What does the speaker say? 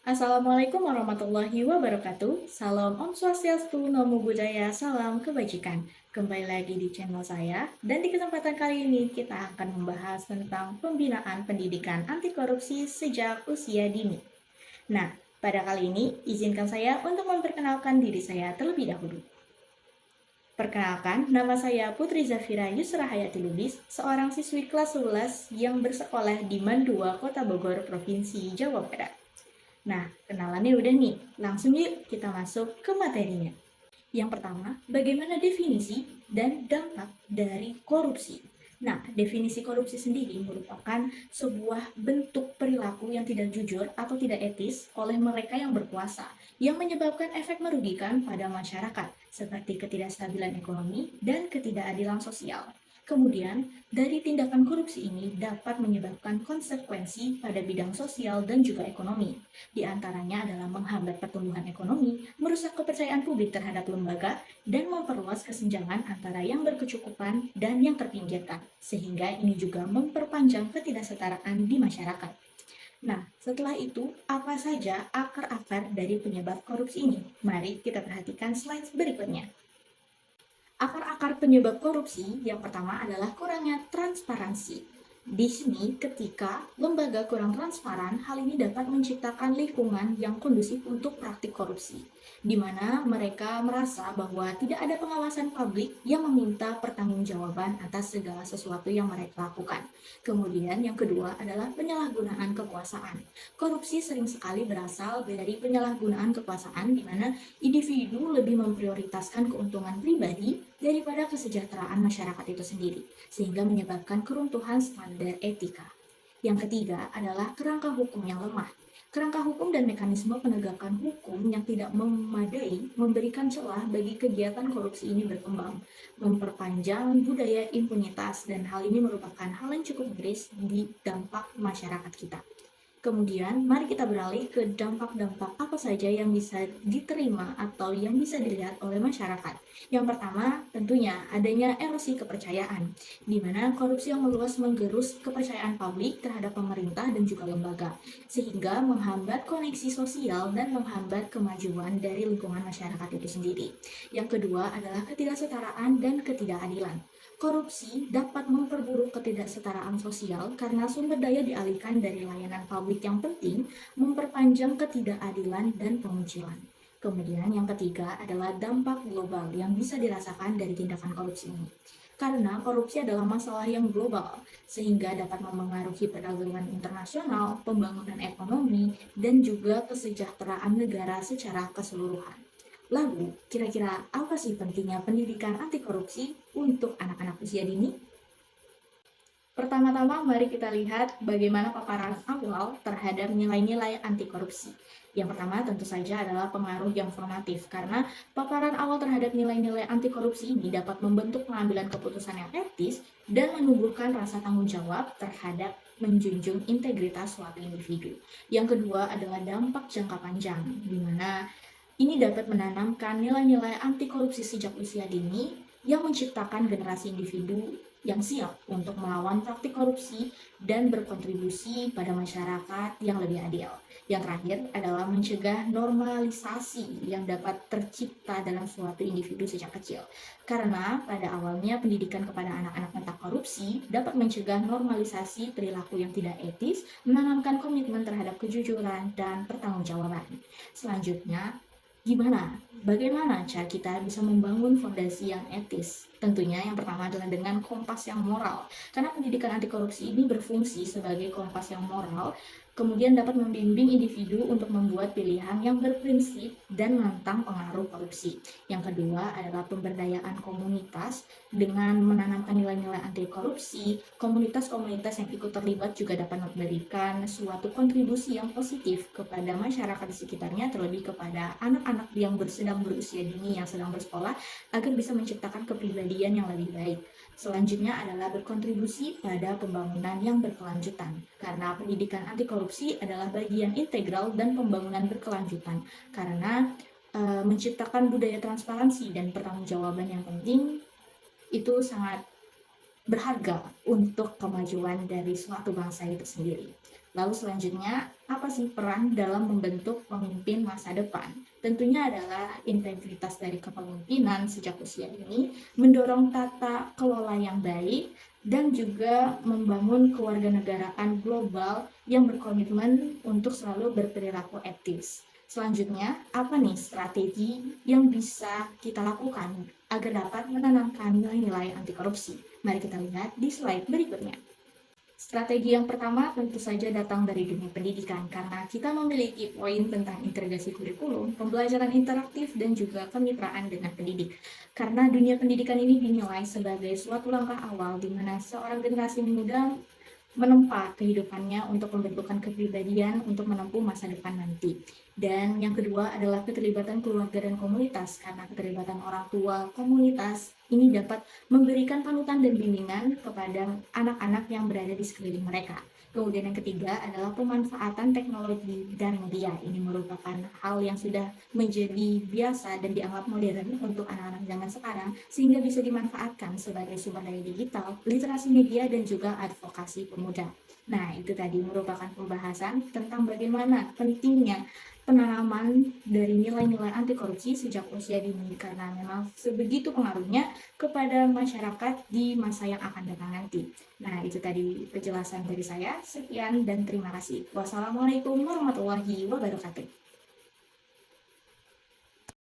Assalamualaikum warahmatullahi wabarakatuh. Salam Om Swastiastu, Namo Buddhaya, salam kebajikan. Kembali lagi di channel saya, dan di kesempatan kali ini kita akan membahas tentang pembinaan pendidikan anti korupsi sejak usia dini. Nah, pada kali ini izinkan saya untuk memperkenalkan diri saya terlebih dahulu. Perkenalkan, nama saya Putri Zafira Yusra Hayati Lubis, seorang siswi kelas 11 yang bersekolah di Mandua, Kota Bogor, Provinsi Jawa Barat. Nah, kenalannya udah nih, langsung yuk kita masuk ke materinya. Yang pertama, bagaimana definisi dan dampak dari korupsi? Nah, definisi korupsi sendiri merupakan sebuah bentuk perilaku yang tidak jujur atau tidak etis oleh mereka yang berkuasa, yang menyebabkan efek merugikan pada masyarakat, seperti ketidakstabilan ekonomi dan ketidakadilan sosial. Kemudian, dari tindakan korupsi ini dapat menyebabkan konsekuensi pada bidang sosial dan juga ekonomi. Di antaranya adalah menghambat pertumbuhan ekonomi, merusak kepercayaan publik terhadap lembaga, dan memperluas kesenjangan antara yang berkecukupan dan yang terpinggirkan, sehingga ini juga memperpanjang ketidaksetaraan di masyarakat. Nah, setelah itu, apa saja akar-akar dari penyebab korupsi ini? Mari kita perhatikan slide berikutnya. Akar-akar penyebab korupsi yang pertama adalah kurangnya transparansi. Di sini, ketika lembaga kurang transparan, hal ini dapat menciptakan lingkungan yang kondusif untuk praktik korupsi, di mana mereka merasa bahwa tidak ada pengawasan publik yang meminta pertanggungjawaban atas segala sesuatu yang mereka lakukan. Kemudian, yang kedua adalah penyalahgunaan kekuasaan. Korupsi sering sekali berasal dari penyalahgunaan kekuasaan, di mana individu lebih memprioritaskan keuntungan pribadi daripada kesejahteraan masyarakat itu sendiri, sehingga menyebabkan keruntuhan standar etika. Yang ketiga adalah kerangka hukum yang lemah. Kerangka hukum dan mekanisme penegakan hukum yang tidak memadai memberikan celah bagi kegiatan korupsi ini berkembang, memperpanjang budaya impunitas, dan hal ini merupakan hal yang cukup miris di dampak masyarakat kita. Kemudian, mari kita beralih ke dampak-dampak apa saja yang bisa diterima atau yang bisa dilihat oleh masyarakat. Yang pertama, tentunya adanya erosi kepercayaan, di mana korupsi yang meluas menggerus kepercayaan publik terhadap pemerintah dan juga lembaga, sehingga menghambat koneksi sosial dan menghambat kemajuan dari lingkungan masyarakat itu sendiri. Yang kedua adalah ketidaksetaraan dan ketidakadilan. Korupsi dapat memperburuk ketidaksetaraan sosial karena sumber daya dialihkan dari layanan publik yang penting, memperpanjang ketidakadilan dan pengucilan. Kemudian yang ketiga adalah dampak global yang bisa dirasakan dari tindakan korupsi ini. Karena korupsi adalah masalah yang global, sehingga dapat memengaruhi perdagangan internasional, pembangunan ekonomi, dan juga kesejahteraan negara secara keseluruhan. Lalu, kira-kira apa sih pentingnya pendidikan anti korupsi untuk anak-anak usia dini? Pertama-tama, mari kita lihat bagaimana paparan awal terhadap nilai-nilai anti korupsi. Yang pertama tentu saja adalah pengaruh yang formatif, karena paparan awal terhadap nilai-nilai anti korupsi ini dapat membentuk pengambilan keputusan yang etis dan menumbuhkan rasa tanggung jawab terhadap menjunjung integritas suatu individu. Yang kedua adalah dampak jangka panjang, di mana ini dapat menanamkan nilai-nilai anti korupsi sejak usia dini yang menciptakan generasi individu yang siap untuk melawan praktik korupsi dan berkontribusi pada masyarakat yang lebih adil. Yang terakhir adalah mencegah normalisasi yang dapat tercipta dalam suatu individu sejak kecil. Karena pada awalnya pendidikan kepada anak-anak tentang korupsi dapat mencegah normalisasi perilaku yang tidak etis, menanamkan komitmen terhadap kejujuran dan pertanggungjawaban. Selanjutnya, bagaimana cara kita bisa membangun fondasi yang etis? Tentunya yang pertama adalah dengan kompas yang moral. Karena pendidikan anti korupsi ini berfungsi sebagai kompas yang moral, kemudian dapat membimbing individu untuk membuat pilihan yang berprinsip dan menentang pengaruh korupsi. Yang kedua adalah pemberdayaan komunitas dengan menanamkan nilai-nilai anti korupsi. Komunitas-komunitas yang ikut terlibat juga dapat memberikan suatu kontribusi yang positif kepada masyarakat di sekitarnya, terlebih kepada anak-anak yang sedang berusia dini yang sedang bersekolah, agar bisa menciptakan kepribadian yang lebih baik. Selanjutnya adalah berkontribusi pada pembangunan yang berkelanjutan, karena pendidikan anti korupsi adalah bagian integral dan pembangunan berkelanjutan, karena menciptakan budaya transparansi dan pertanggungjawaban yang penting itu sangat berharga untuk kemajuan dari suatu bangsa itu sendiri. Lalu selanjutnya, apa sih peran dalam membentuk pemimpin masa depan? Tentunya adalah integritas dari kepemimpinan sejak usia ini, mendorong tata kelola yang baik, dan juga membangun kewarganegaraan global yang berkomitmen untuk selalu berperilaku etis. Selanjutnya, apa nih strategi yang bisa kita lakukan agar dapat menanamkan nilai-nilai anti korupsi? Mari kita lihat di slide berikutnya. Strategi yang pertama tentu saja datang dari dunia pendidikan karena kita memiliki poin tentang integrasi kurikulum, pembelajaran interaktif, dan juga kemitraan dengan pendidik. Karena dunia pendidikan ini dinilai sebagai suatu langkah awal di mana seorang generasi muda menempa kehidupannya untuk pembentukan kepribadian untuk menempuh masa depan nanti. Dan yang kedua adalah keterlibatan keluarga dan komunitas, karena keterlibatan orang tua komunitas ini dapat memberikan panutan dan bimbingan kepada anak-anak yang berada di sekeliling mereka. Kemudian yang ketiga adalah pemanfaatan teknologi dan media. Ini merupakan hal yang sudah menjadi biasa dan dianggap modern untuk anak-anak zaman sekarang, sehingga bisa dimanfaatkan sebagai sumber daya digital, literasi media, dan juga advokasi pemuda. Nah, itu tadi merupakan pembahasan tentang bagaimana pentingnya penanaman dari nilai-nilai anti korupsi sejak usia dini, karena memang sebegitu pengaruhnya kepada masyarakat di masa yang akan datang nanti. Nah, itu tadi penjelasan dari saya. Sekian dan terima kasih. Wassalamualaikum warahmatullahi wabarakatuh.